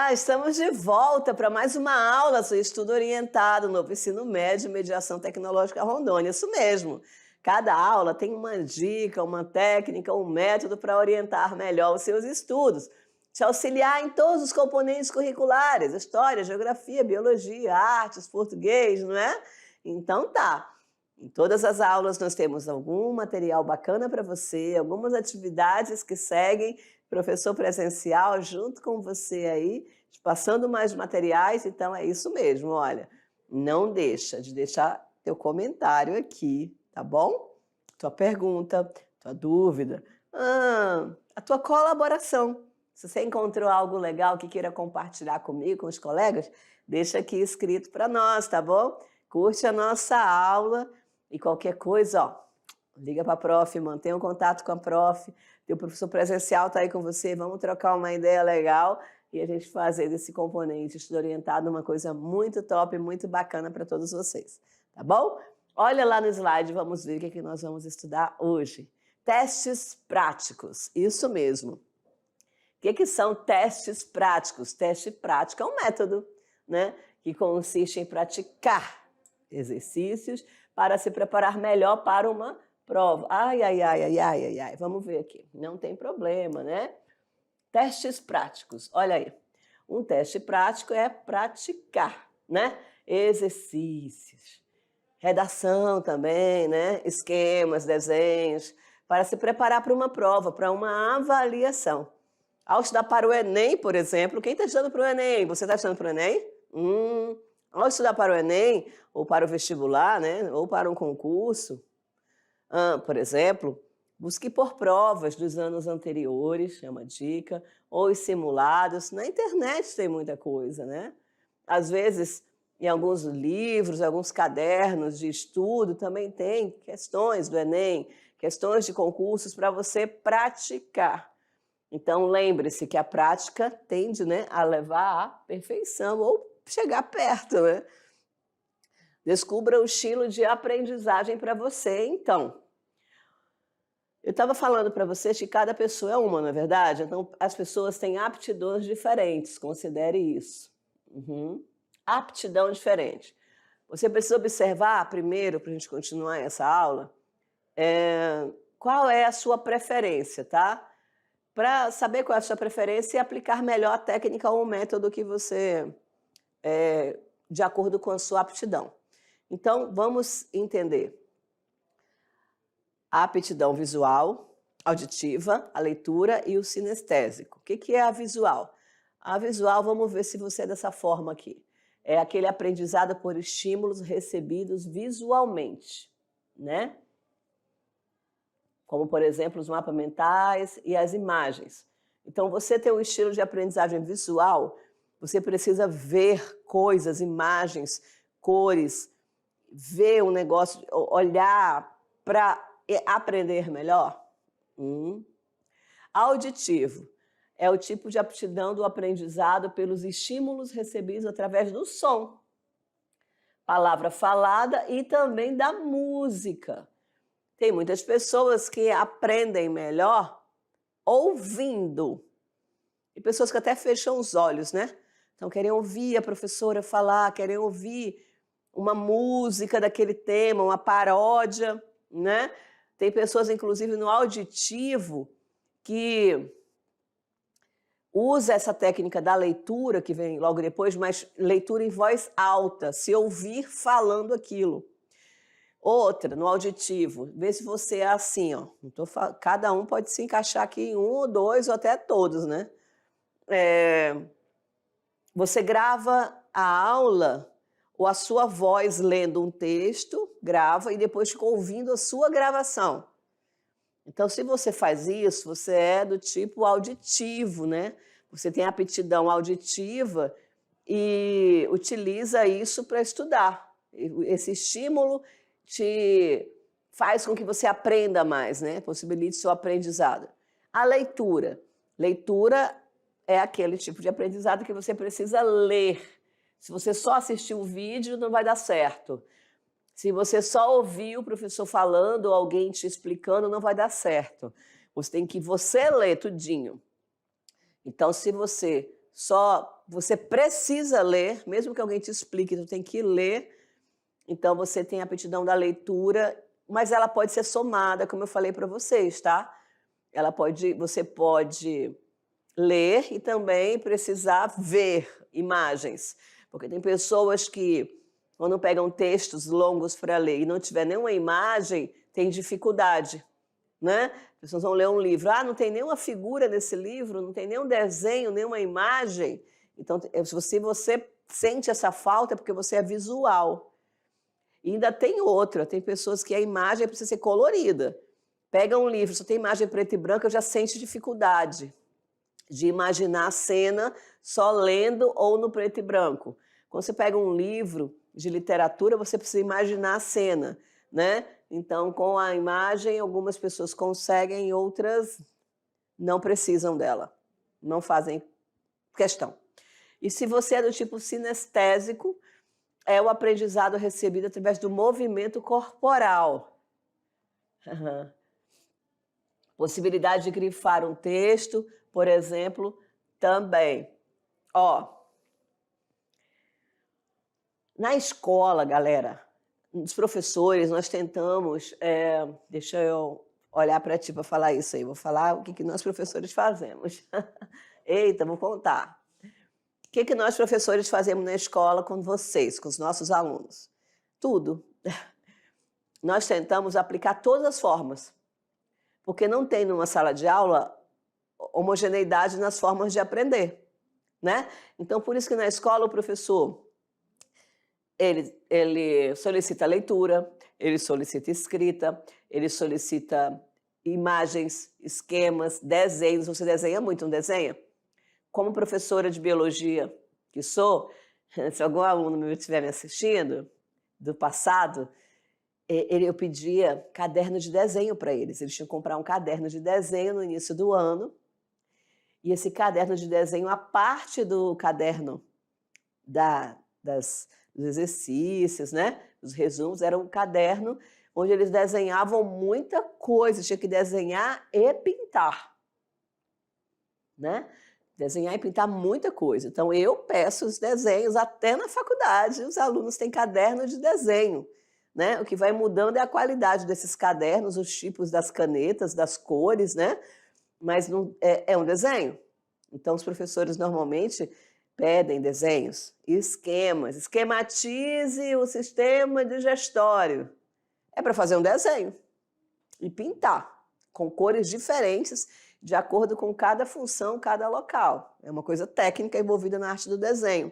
Olá, estamos de volta para mais uma aula sobre estudo orientado, novo ensino médio e mediação tecnológica Rondônia. Isso mesmo. Cada aula tem uma dica, uma técnica, um método para orientar melhor os seus estudos, te auxiliar em todos os componentes curriculares, história, geografia, biologia, artes, português, não é? Então tá. Em todas as aulas nós temos algum material bacana para você, algumas atividades que seguem professor presencial junto com você aí, te passando mais materiais. Então é isso mesmo, olha, não deixa de deixar teu comentário aqui, tá bom? Tua pergunta, tua dúvida, a tua colaboração. Se você encontrou algo legal que queira compartilhar comigo, com os colegas, deixa aqui escrito para nós, tá bom? Curte a nossa aula e qualquer coisa, ó, liga para a prof, mantenha um contato com a prof, teu professor presencial está aí com você, vamos trocar uma ideia legal e a gente fazer desse componente estudo orientado uma coisa muito top, muito bacana para todos vocês, tá bom? Olha lá no slide, vamos ver o que nós vamos estudar hoje. Testes práticos, isso mesmo. O que são testes práticos? Teste prático é um método, né, que consiste em praticar exercícios para se preparar melhor para uma prova. Vamos ver aqui. Não tem problema, né? Testes práticos. Olha aí. Um teste prático é praticar, né? Exercícios. Redação também, né? Esquemas, desenhos, para se preparar para uma prova, para uma avaliação. Ao estudar para o Enem, por exemplo, quem está estudando para o Enem? Você está estudando para o Enem? Ao estudar para o Enem, ou para o vestibular, né? Ou para um concurso, por exemplo, busque por provas dos anos anteriores, é uma dica, ou os simulados. Na internet tem muita coisa, né? Às vezes, em alguns livros, alguns cadernos de estudo, também tem questões do Enem, questões de concursos para você praticar. Então, lembre-se que a prática tende, né, a levar à perfeição ou chegar perto, né? Descubra o estilo de aprendizagem para você, então. Eu estava falando para vocês que cada pessoa é uma, não é verdade? Então, as pessoas têm aptidões diferentes, considere isso. Aptidão diferente. Você precisa observar, primeiro, para a gente continuar essa aula, qual é a sua preferência, tá? Para saber qual é a sua preferência e aplicar melhor a técnica ou o método que você, de acordo com a sua aptidão. Então, vamos entender. A aptidão visual, auditiva, a leitura e o sinestésico. O que é a visual? A visual, vamos ver se você é dessa forma aqui. É aquele aprendizado por estímulos recebidos visualmente, né? Como, por exemplo, os mapas mentais e as imagens. Então, você tem um estilo de aprendizagem visual, você precisa ver coisas, imagens, cores, ver um negócio, olhar para aprender melhor. Auditivo é o tipo de aptidão do aprendizado pelos estímulos recebidos através do som, palavra falada e também da música. Tem muitas pessoas que aprendem melhor ouvindo. E pessoas que até fecham os olhos, né? Então, querem ouvir a professora falar, querem ouvir uma música daquele tema, uma paródia, né? Tem pessoas, inclusive, no auditivo, que usa essa técnica da leitura, que vem logo depois, mas leitura em voz alta, se ouvir falando aquilo. Outra, no auditivo, vê se você é assim, ó. Cada um pode se encaixar aqui em um ou dois ou até todos, né? Você grava a aula ou a sua voz lendo um texto, grava e depois fica ouvindo a sua gravação. Então, se você faz isso, você é do tipo auditivo, né? Você tem aptidão auditiva e utiliza isso para estudar. Esse estímulo te faz com que você aprenda mais, né? Possibilite seu aprendizado. A leitura. Leitura é aquele tipo de aprendizado que você precisa ler. Se você só assistir o vídeo, não vai dar certo. Se você só ouvir o professor falando ou alguém te explicando, não vai dar certo. Você tem que ler tudinho. Então, se você você precisa ler, mesmo que alguém te explique, tu tem que ler. Então você tem a aptidão da leitura, mas ela pode ser somada, como eu falei para vocês, tá? Você pode ler e também precisar ver imagens, porque tem pessoas que, quando pegam textos longos para ler e não tiver nenhuma imagem, tem dificuldade, né? As pessoas vão ler um livro, não tem nenhuma figura nesse livro, não tem nenhum desenho, nenhuma imagem. Então, se você sente essa falta, é porque você é visual. E ainda tem outra, tem pessoas que a imagem precisa ser colorida. Pega um livro, só tem imagem preto e branco, já sente dificuldade de imaginar a cena só lendo ou no preto e branco. Quando você pega um livro de literatura, você precisa imaginar a cena, né? Então, com a imagem, algumas pessoas conseguem, outras não precisam dela, não fazem questão. E se você é do tipo sinestésico, é o aprendizado recebido através do movimento corporal. Possibilidade de grifar um texto, por exemplo, também. Na escola, galera, os professores, nós tentamos... deixa eu olhar para ti para falar isso aí. Vou falar o que nós professores fazemos. Eita, vou contar. O que nós professores fazemos na escola com vocês, com os nossos alunos? Tudo. Nós tentamos aplicar todas as formas, porque não tem numa sala de aula homogeneidade nas formas de aprender, né? Então, por isso que na escola o professor, ele solicita leitura, ele solicita escrita, ele solicita imagens, esquemas, desenhos. Você desenha muito, não desenha? Como professora de biologia que sou, se algum aluno meu estiver me assistindo, do passado, eu pedia caderno de desenho para eles. Eles tinham que comprar um caderno de desenho no início do ano. E esse caderno de desenho, a parte do caderno dos exercícios, né? Os resumos, era um caderno onde eles desenhavam muita coisa. Tinha que desenhar e pintar, né? Desenhar e pintar muita coisa. Então, eu peço os desenhos, até na faculdade, os alunos têm caderno de desenho, né? O que vai mudando é a qualidade desses cadernos, os tipos das canetas, das cores, né? Mas não, é um desenho. Então, os professores normalmente pedem desenhos, esquemas. Esquematize o sistema digestório. É para fazer um desenho e pintar com cores diferentes, de acordo com cada função, cada local. É uma coisa técnica envolvida na arte do desenho.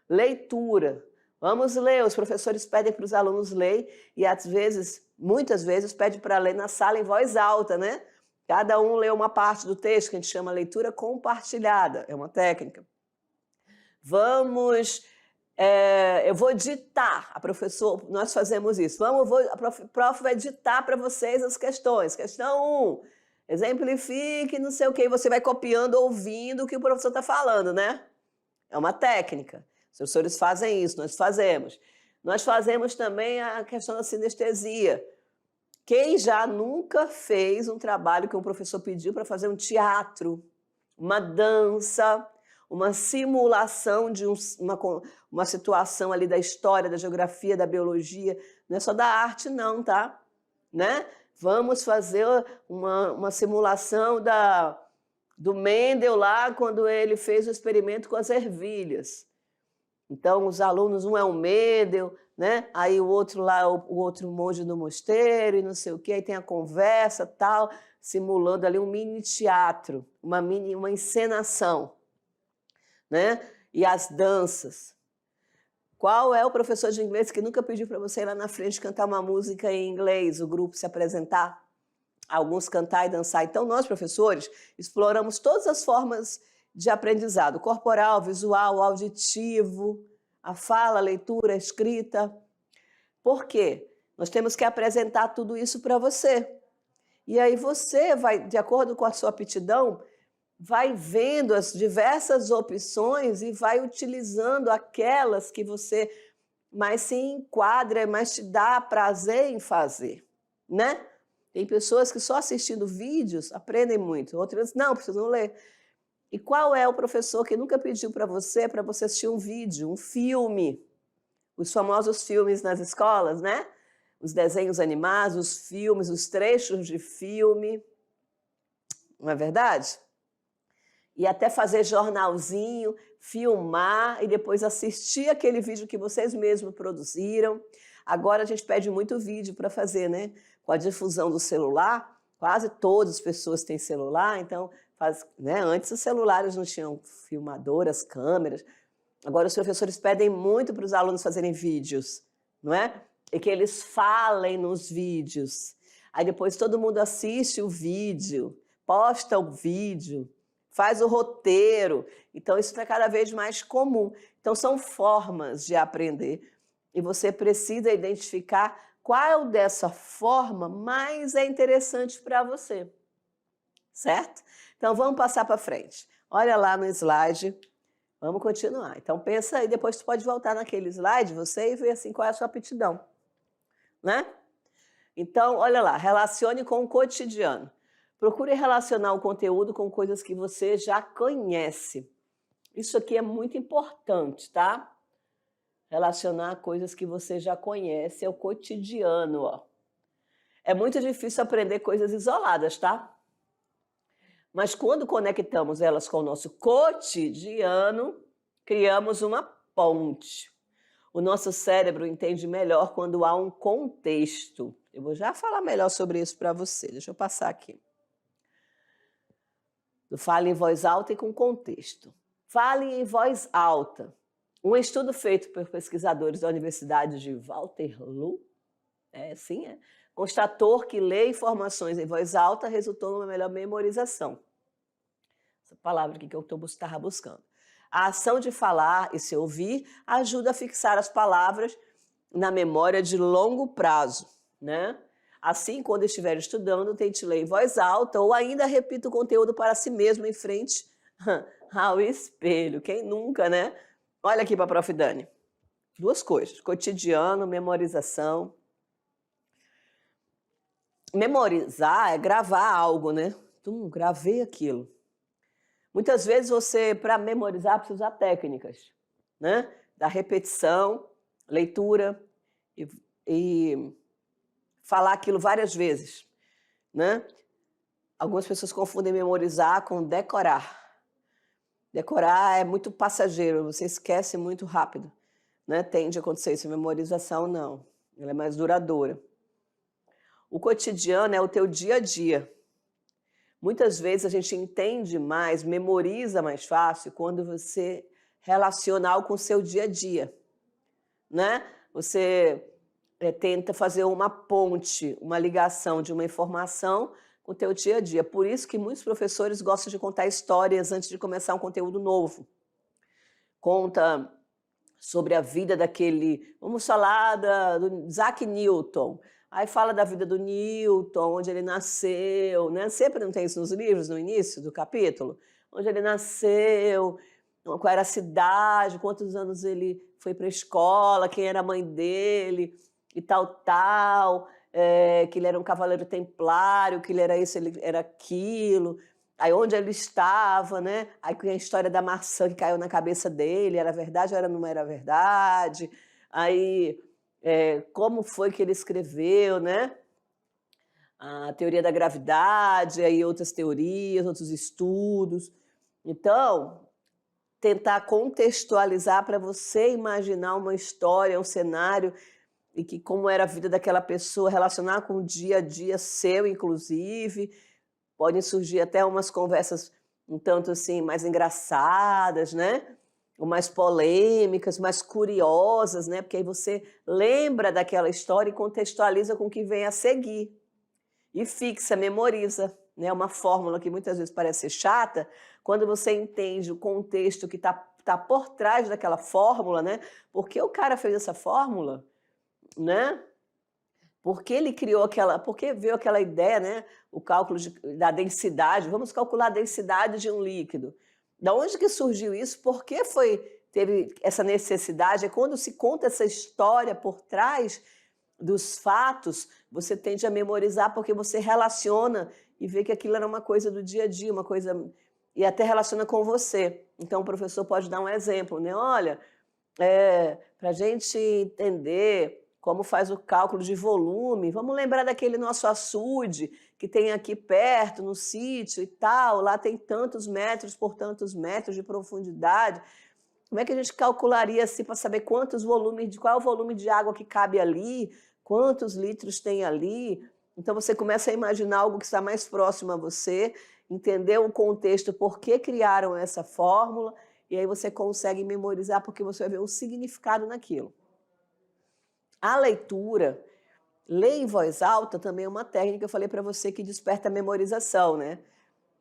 Leitura. Vamos ler. Os professores pedem para os alunos ler e, às vezes, muitas vezes, pedem para ler na sala em voz alta, né? Cada um lê uma parte do texto, que a gente chama leitura compartilhada. É uma técnica. Eu vou ditar. Nós fazemos isso. A prof vai ditar para vocês as questões. Questão 1. Exemplifique, não sei o quê. E você vai copiando, ouvindo o que o professor está falando, né? É uma técnica. Os professores fazem isso, nós fazemos. Nós fazemos também a questão da sinestesia. Quem já nunca fez um trabalho que um professor pediu para fazer um teatro, uma dança, uma simulação de uma situação ali da história, da geografia, da biologia? Não é só da arte, não, tá? Né? Vamos fazer uma simulação do Mendel lá, quando ele fez o experimento com as ervilhas. Então, os alunos, um é o Mendel, né? Aí o outro lá, o outro monge do mosteiro e não sei o quê, aí tem a conversa, tal, simulando ali um mini teatro, uma encenação, né? E as danças. Qual é o professor de inglês que nunca pediu para você ir lá na frente cantar uma música em inglês, o grupo se apresentar? Alguns cantar e dançar. Então, nós, professores, exploramos todas as formas de aprendizado, corporal, visual, auditivo, a fala, a leitura, a escrita. Por quê? Nós temos que apresentar tudo isso para você. E aí você vai, de acordo com a sua aptidão, vai vendo as diversas opções e vai utilizando aquelas que você mais se enquadra, mais te dá prazer em fazer, né? Tem pessoas que só assistindo vídeos aprendem muito, outras não, precisam ler. E qual é o professor que nunca pediu para você assistir um vídeo, um filme? Os famosos filmes nas escolas, né? Os desenhos animados, os filmes, os trechos de filme, não é verdade? E até fazer jornalzinho, filmar e depois assistir aquele vídeo que vocês mesmos produziram. Agora a gente pede muito vídeo para fazer, né? Com a difusão do celular, quase todas as pessoas têm celular, então, né? Antes os celulares não tinham filmadoras, câmeras. Agora os professores pedem muito para os alunos fazerem vídeos, não é? E que eles falem nos vídeos. Aí depois todo mundo assiste o vídeo, posta o vídeo, faz o roteiro. Então isso está cada vez mais comum. Então são formas de aprender e você precisa identificar qual dessa forma mais é interessante para você, certo? Então vamos passar para frente. Olha lá no slide. Vamos continuar. Então pensa aí, depois tu pode voltar naquele slide, você, e ver assim qual é a sua aptidão, né? Então, olha lá, relacione com o cotidiano. Procure relacionar o conteúdo com coisas que você já conhece. Isso aqui é muito importante, tá? Relacionar coisas que você já conhece, é o cotidiano, ó. É muito difícil aprender coisas isoladas, tá? Mas quando conectamos elas com o nosso cotidiano, criamos uma ponte. O nosso cérebro entende melhor quando há um contexto. Eu vou já falar melhor sobre isso para você. Deixa eu passar aqui. Fale em voz alta e com contexto. Fale em voz alta. Um estudo feito por pesquisadores da Universidade de Waterloo, constatou que ler informações em voz alta resultou numa melhor memorização. Essa palavra aqui que eu estava buscando. A ação de falar e se ouvir ajuda a fixar as palavras na memória de longo prazo, né? Assim, quando estiver estudando, tente ler em voz alta ou ainda repita o conteúdo para si mesmo em frente ao espelho. Quem nunca, né? Olha aqui para a Prof. Dani. Duas coisas, cotidiano, memorização. Memorizar é gravar algo, né? Gravei aquilo. Muitas vezes você, para memorizar, precisa usar técnicas, né? Da repetição, leitura e falar aquilo várias vezes, né? Algumas pessoas confundem memorizar com decorar. Decorar é muito passageiro, você esquece muito rápido, né? Tende a acontecer isso. Memorização, não. Ela é mais duradoura. O cotidiano é o teu dia a dia. Muitas vezes a gente entende mais, memoriza mais fácil quando você relaciona algo com o seu dia a dia, né? Você tenta fazer uma ponte, uma ligação de uma informação com o teu dia a dia. Por isso que muitos professores gostam de contar histórias antes de começar um conteúdo novo. Conta sobre a vida daquele, vamos falar do Isaac Newton. Aí fala da vida do Newton, onde ele nasceu, né? Sempre não tem isso nos livros, no início do capítulo? Onde ele nasceu, qual era a cidade, quantos anos ele foi para a escola, quem era a mãe dele e tal, que ele era um cavaleiro templário, que ele era isso, ele era aquilo. Aí onde ele estava, né? Aí a história da maçã que caiu na cabeça dele, era verdade ou não era verdade? Aí... como foi que ele escreveu, né? A teoria da gravidade, aí outras teorias, outros estudos. Então, tentar contextualizar para você imaginar uma história, um cenário, e que como era a vida daquela pessoa, relacionar com o dia a dia seu, inclusive. Podem surgir até umas conversas um tanto assim mais engraçadas, né? Ou mais polêmicas, mais curiosas, né? Porque aí você lembra daquela história e contextualiza com o que vem a seguir. E fixa, memoriza, né? Uma fórmula que muitas vezes parece ser chata, quando você entende o contexto que tá por trás daquela fórmula, né? Por que o cara fez essa fórmula, né? Por que ele criou por que veio aquela ideia, né? O cálculo da densidade, vamos calcular a densidade de um líquido. Da onde que surgiu isso? Por que teve essa necessidade? É quando se conta essa história por trás dos fatos, você tende a memorizar porque você relaciona e vê que aquilo era uma coisa do dia a dia, uma coisa e até relaciona com você. Então, o professor pode dar um exemplo, né? Olha, para a gente entender como faz o cálculo de volume, vamos lembrar daquele nosso açude que tem aqui perto, no sítio e tal, lá tem tantos metros por tantos metros de profundidade. Como é que a gente calcularia assim para saber quantos volumes, qual é o volume de água que cabe ali, quantos litros tem ali? Então você começa a imaginar algo que está mais próximo a você, entender o contexto, por que criaram essa fórmula, e aí você consegue memorizar porque você vai ver um significado naquilo. A leitura, ler em voz alta também é uma técnica, eu falei para você, que desperta a memorização, né?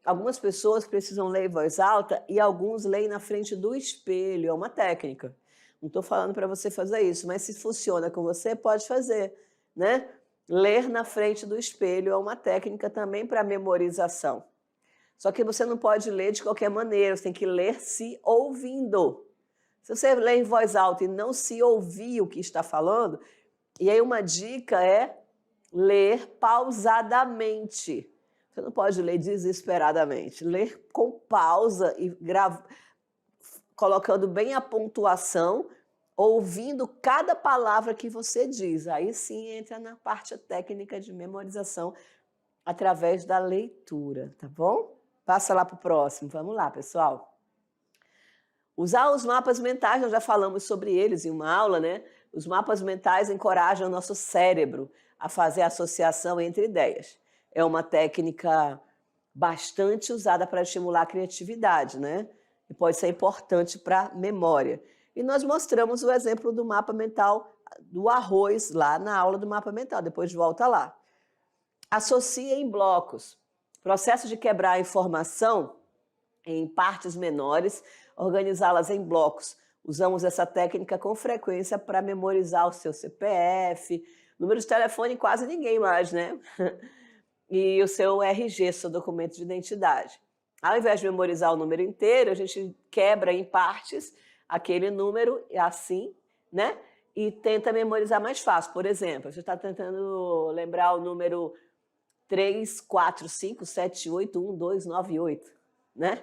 Algumas pessoas precisam ler em voz alta e alguns leem na frente do espelho, é uma técnica. Não estou falando para você fazer isso, mas se funciona com você, pode fazer, né? Ler na frente do espelho é uma técnica também para memorização. Só que você não pode ler de qualquer maneira, você tem que ler se ouvindo. Se você lê em voz alta e não se ouvir o que está falando, e aí uma dica é ler pausadamente. Você não pode ler desesperadamente. Ler com pausa e colocando bem a pontuação, ouvindo cada palavra que você diz. Aí sim entra na parte técnica de memorização através da leitura, tá bom? Passa lá para o próximo. Vamos lá, pessoal. Usar os mapas mentais, nós já falamos sobre eles em uma aula, né? Os mapas mentais encorajam o nosso cérebro a fazer associação entre ideias. É uma técnica bastante usada para estimular a criatividade, né? E pode ser importante para a memória. E nós mostramos o exemplo do mapa mental do arroz lá na aula do mapa mental, depois volta lá. Associe em blocos. Processo de quebrar a informação em partes menores, organizá-las em blocos. Usamos essa técnica com frequência para memorizar o seu CPF, número de telefone quase ninguém mais, né? E o seu RG, seu documento de identidade. Ao invés de memorizar o número inteiro, a gente quebra em partes aquele número assim, né? E tenta memorizar mais fácil. Por exemplo, você está tentando lembrar o número 345781298, né?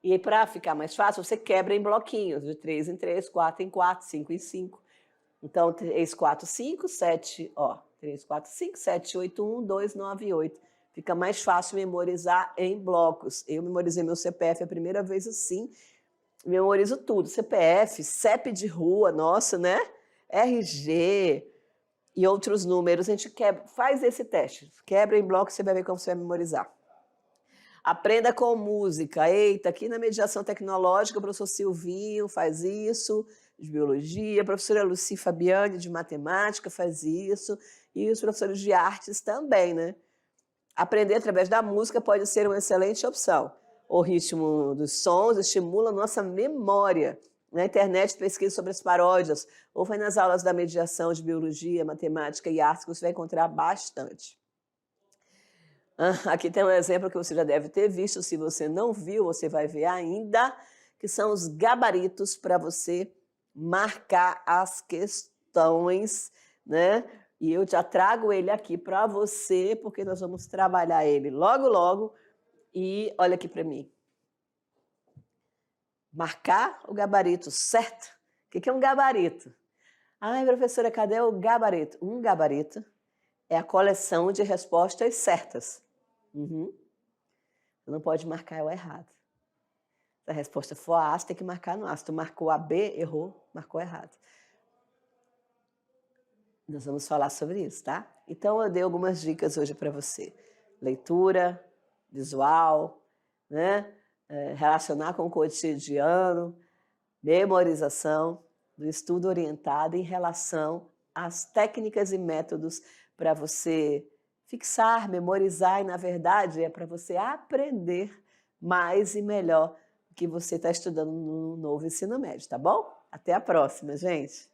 E para ficar mais fácil, você quebra em bloquinhos, de 3 em 3, 4 em 4, 5 em 5. Então, 3, 4, 5, 7, 3, 4, 5, 7, 8, 1, 2, 9, 8. Fica mais fácil memorizar em blocos. Eu memorizei meu CPF a primeira vez assim, memorizo tudo. CPF, CEP de rua, nossa, né? RG e outros números. A gente faz esse teste. Quebra em blocos, você vai ver como você vai memorizar. Aprenda com música. Eita, aqui na mediação tecnológica, o professor Silvinho faz isso, de biologia, a professora Luci Fabiani, de matemática, faz isso, e os professores de artes também, né? Aprender através da música pode ser uma excelente opção. O ritmo dos sons estimula a nossa memória. Na internet, pesquisa sobre as paródias, ou vai nas aulas da mediação de biologia, matemática e artes, que você vai encontrar bastante. Aqui tem um exemplo que você já deve ter visto, se você não viu, você vai ver ainda, que são os gabaritos para você marcar as questões, né? E eu já trago ele aqui para você, porque nós vamos trabalhar ele logo, logo. E olha aqui para mim. Marcar o gabarito, certo? O que é um gabarito? Ai, professora, cadê o gabarito? Um gabarito é a coleção de respostas certas. Você não pode marcar o errado. Se a resposta for A, você tem que marcar no A. Se tu marcou a B, errou, marcou errado. Nós vamos falar sobre isso, tá? Então, eu dei algumas dicas hoje para você. Leitura, visual, né? Relacionar com o cotidiano, memorização, do estudo orientado em relação às técnicas e métodos para você fixar, memorizar, e, na verdade, é para você aprender mais e melhor o que você está estudando no novo ensino médio, tá bom? Até a próxima, gente!